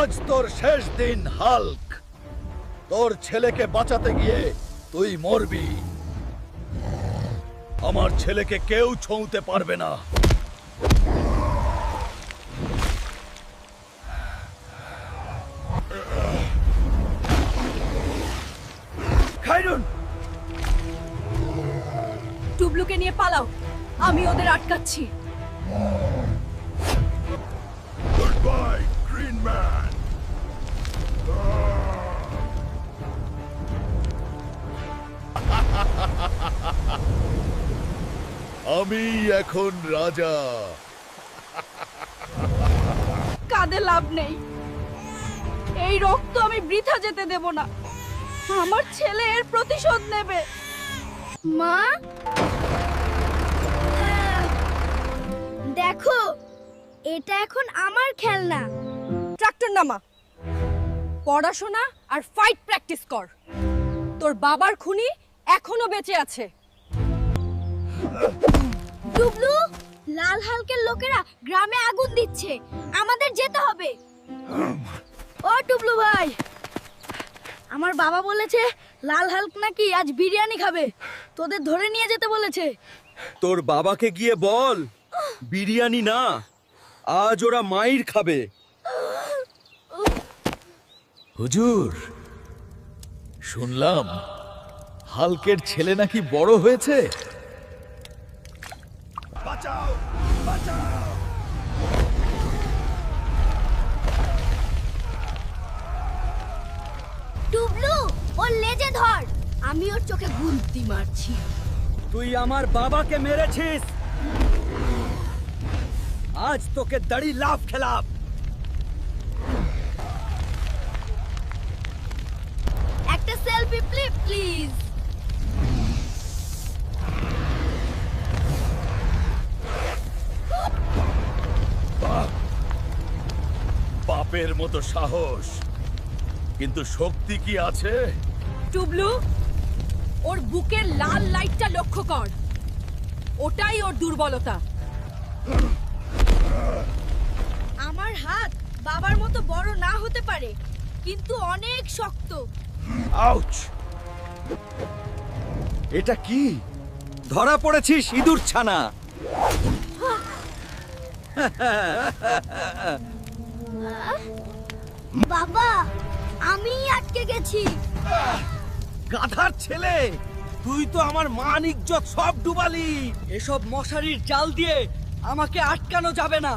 আজ তোর শেষ দিন হাল্ক। তোর ছেলেকে বাঁচাতে গিয়ে তুই মরবি। আমার ছেলেকে কেউ ছুঁতে পারবে না। খাইরুন, টুবলুকে নিয়ে পালাও, আমি ওদের আটকাচ্ছি। Goodbye, Green Man. আমি এখন রাজা। কাঁদে লাভ নেই, এই রক্ত আমি বৃথা যেতে দেব না। আমার ছেলে এর প্রতিশোধ নেবে। মা, দেখো, এটা এখন আমার খেলনা। ট্রাক্টর নামা, পড়াশোনা আর ফাইট প্র্যাকটিস কর। তোর বাবার খুনি এখনো বেঁচে আছে। টুবলু, লাল হালকের লোকেরা গ্রামে আগুন দিচ্ছে, আমাদের যেতে হবে। ও টুবলু ভাই, আমার বাবা বলেছে লাল হালক নাকি আজ বিরিয়ানি খাবে, তোদের ধরে নিয়ে যেতে বলেছে। তোর বাবাকে গিয়ে বল বিরিয়ানি না, আজ ওরা মাইর খাবে। হুজুর, শুনলাম হাল্কের ছেলে নাকি বড় হয়েছে। বাঁচাও, বাঁচাও। টুবলু, ওর লেজে ধর, আমি ওর চোখে গুলতি মারছি। তুই আমার বাবাকে মেরেছিস, আজ তোকে দাড়ি লাফ খেলাপ। একটা সেলফি প্লিজ। বাপের মতো সাহস, কিন্তু শক্তি কি আছে? টুবলু, ওর বুকের লাল লাইটটা লক্ষ্য কর, ওটাই ওর দুর্বলতা। আমার হাত বাবার মতো বড় না হতে পারে, কিন্তু অনেক শক্ত। আউচ! এটা কি? ধরা পড়েছিস ইঁদুর ছানা। বাবা, আমি আটকে গেছি। গাধার ছেলে, তুই তো আমার মান ইজ্জত সব ডুবালি। এসব মশারির জাল দিয়ে আমাকে আটকানো যাবে না।